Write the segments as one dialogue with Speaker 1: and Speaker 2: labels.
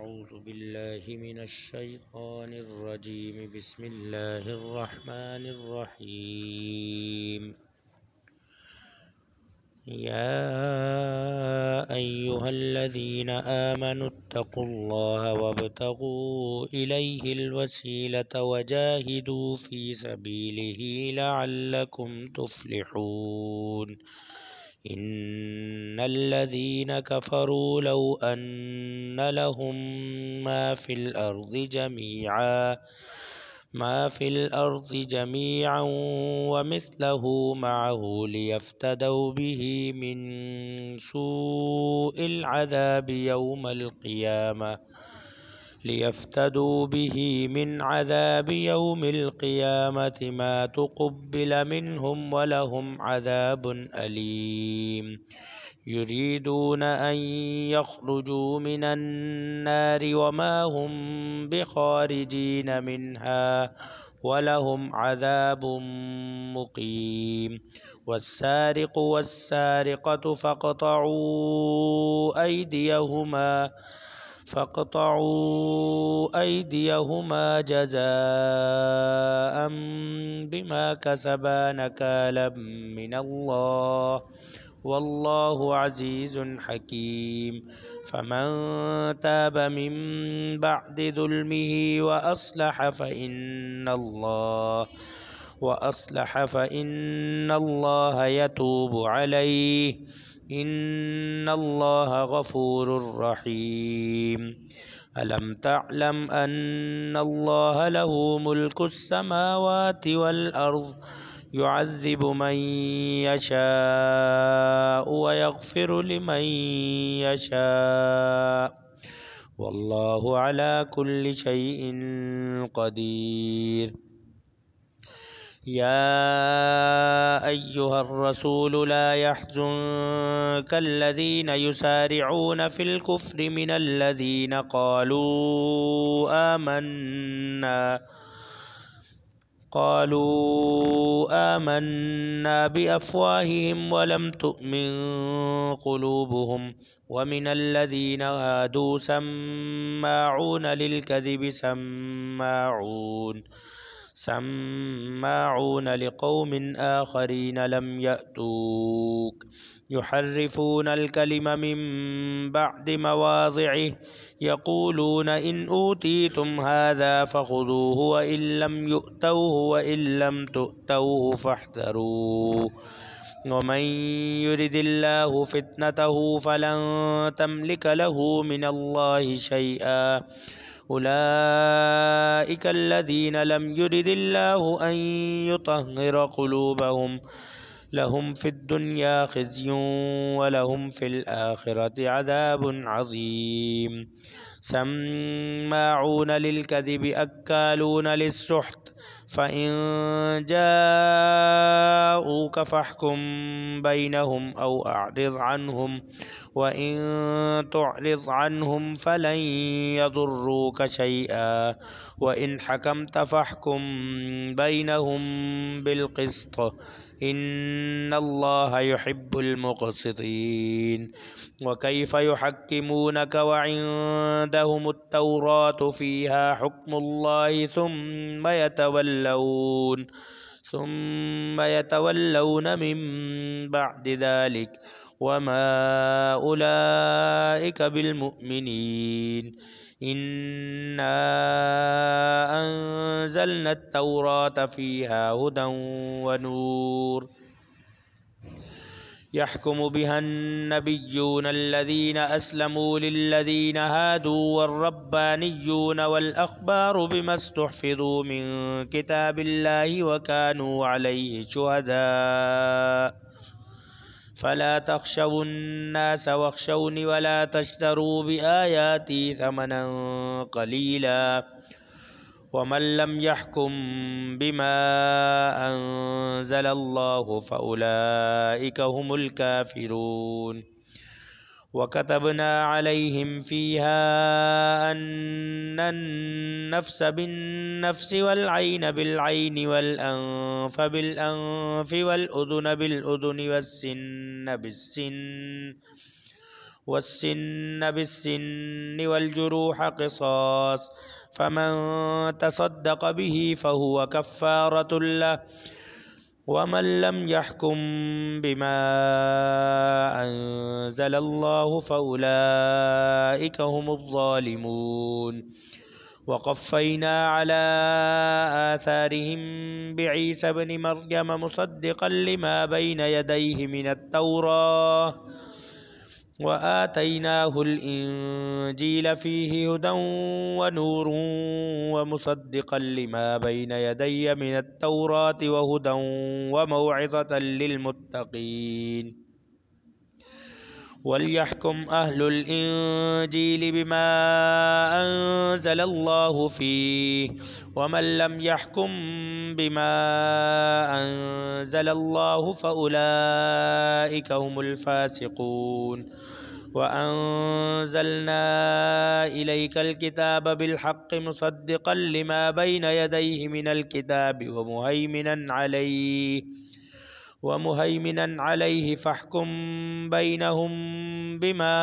Speaker 1: أعوذ بالله من الشيطان الرجيم بسم الله الرحمن الرحيم يا أيها الذين آمنوا اتقوا الله وابتغوا إليه الوسيلة وجاهدوا في سبيله لعلكم تفلحون إن الذين كفروا لو أن لهم ما في الأرض جميعا ومثله معه ليفتدوا به من سوء العذاب يوم القيامة ما تقبل منهم ولهم عذاب أليم يريدون أن يخرجوا من النار وما هم بخارجين منها ولهم عذاب مقيم والسارق والسارقة فاقطعوا أيديهما جزاء بما كسبا نكالا من الله والله عزيز حكيم فمن تاب من بعد ظلمه وأصلح فإن الله يتوب عليه إن الله غفور رحيم ألم تعلم أن الله له ملك السماوات والأرض يعذب من يشاء ويغفر لمن يشاء والله على كل شيء قدير يا أيها الرسول لا يحزنك الذين يسارعون في الكفر من الذين قالوا آمنا بأفواههم ولم تؤمن قلوبهم ومن الذين هادوا سماعون للكذب سماعون لقوم آخرين لم يأتوك يحرفون الكلم من بعد مواضعه يقولون إن أوتيتم هذا فخذوه وإن لم يؤتوه وإن لم تؤتوه فاحذروه ومن يرد الله فتنته فلن تملك له من الله شيئا أولئك الذين لم يرد الله أن يطهر قلوبهم لهم في الدنيا خزي ولهم في الآخرة عذاب عظيم سماعون للكذب أكالون للسحت فإن جاءوك فاحكم بينهم أو أعرض عنهم وإن تعرض عنهم فلن يضروك شيئا وإن حكمت فاحكم بينهم بالقسط إن الله يحب المقسطين وكيف يحكمونك وعندهم التوراة فيها حكم الله ثم يتولون من بعد ذلك وما أولئك بالمؤمنين إنا أنزلنا التوراة فيها هدى ونور يحكم بها النبيون الذين أسلموا للذين هادوا والربانيون والأحبار بما استحفظوا من كتاب الله وكانوا عليه شهداء فلا تخشوا الناس واخشوني ولا تشتروا بآياتي ثمنا قليلا ومن لم يحكم بما أنزل الله فأولئك هم الكافرون وكتبنا عليهم فيها أن النفس بالنفس والعين بالعين والأنف بالأنف والأذن بالأذن والسن بالسن والسن بالسن والجروح قصاص، فمن تصدق به فهو كفارة له، ومن لم يحكم بما أنزل الله فأولئك هم الظالمون. وقفينا على آثارهم بعيسى ابن مريم مصدقا لما بين يديه من التوراة وآتيناه الإنجيل فيه هدى ونور ومصدقا لما بين يدي من التوراة وهدى وموعظة للمتقين. وليحكم أهل الإنجيل بما أنزل الله فيه، ومن لم يحكم بما أنزل الله فأولئك هم الفاسقون. وأنزلنا إليك الكتاب بالحق مصدقا لما بين يديه من الكتاب ومهيمنا عليه فاحكم بينهم بما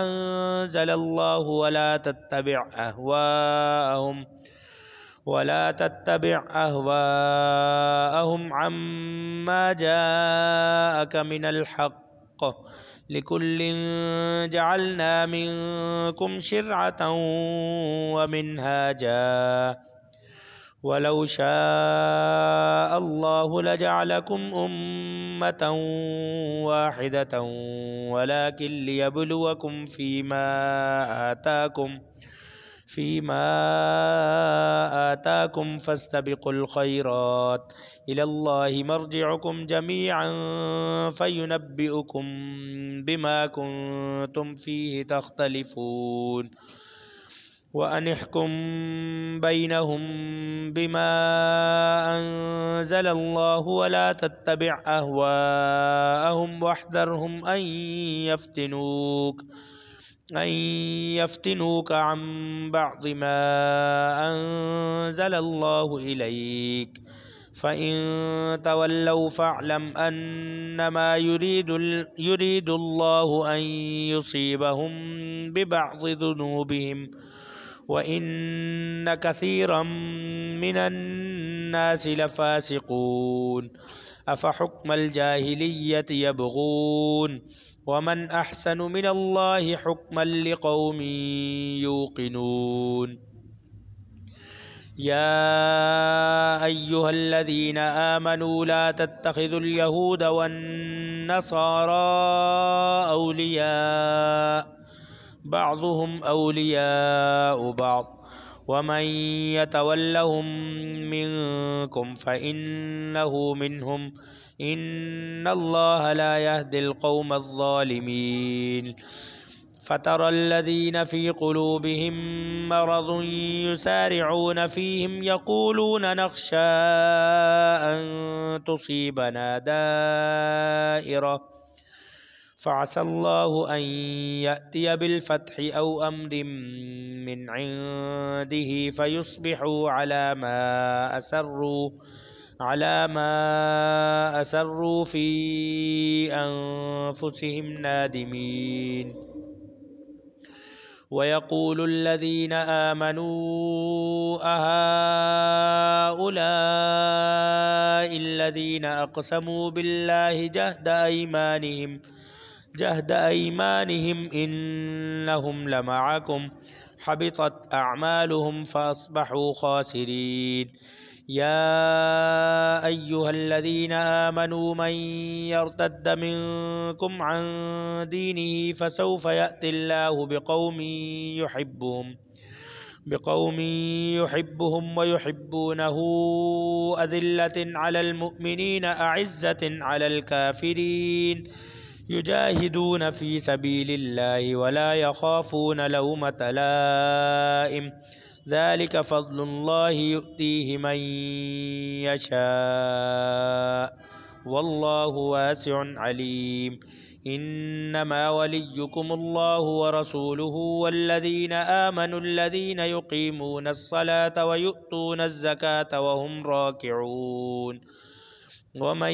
Speaker 1: أنزل الله ولا تتبع أهواءهم عما جاءك من الحق، لكل جعلنا منكم شرعة ومنهاجا، ولو شاء الله لجعلكم أمة واحدة ولكن ليبلوكم فيما آتاكم فاستبقوا الخيرات، إلى الله مرجعكم جميعا فينبئكم بما كنتم فيه تختلفون. وأن احكم بينهم بما أنزل الله ولا تتبع أهواءهم واحذرهم أن يفتنوك عن بعض ما أنزل الله إليك، فإن تولوا فاعلم أنما يريد الله أن يصيبهم ببعض ذنوبهم، وإن كثيرا من الناس لفاسقون. أفحكم الجاهلية يبغون ومن أحسن من الله حكما لقوم يوقنون. يا أيها الذين آمنوا لا تتخذوا اليهود والنصارى أولياء بعضهم أولياء بعض، ومن يتولهم منكم فإنه منهم، إن الله لا يهدي القوم الظالمين. فترى الذين في قلوبهم مرض يسارعون فيهم يقولون نخشى أن تصيبنا دائرة، فعسى الله أن يأتي بالفتح أو أمر من عنده فيصبحوا على ما أسروا في أنفسهم نادمين. ويقول الذين آمنوا أهؤلاء الذين أقسموا بالله جهد أيمانهم إنهم لمعكم حبطت أعمالهم فأصبحوا خاسرين. يا أيها الذين آمنوا من يرتد منكم عن دينه فسوف يأتي الله بقوم يحبهم ويحبونه أذلة على المؤمنين أعزة على الكافرين يجاهدون في سبيل الله ولا يخافون لومة لائم، ذلك فضل الله يؤتيه من يشاء والله واسع عليم. إنما وليكم الله ورسوله والذين آمنوا الذين يقيمون الصلاة ويؤتون الزكاة وهم راكعون. ومن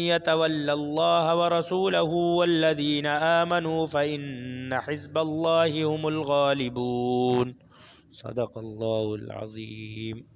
Speaker 1: يتول الله ورسوله والذين آمنوا فإن حزب الله هم الغالبون. صدق الله العظيم.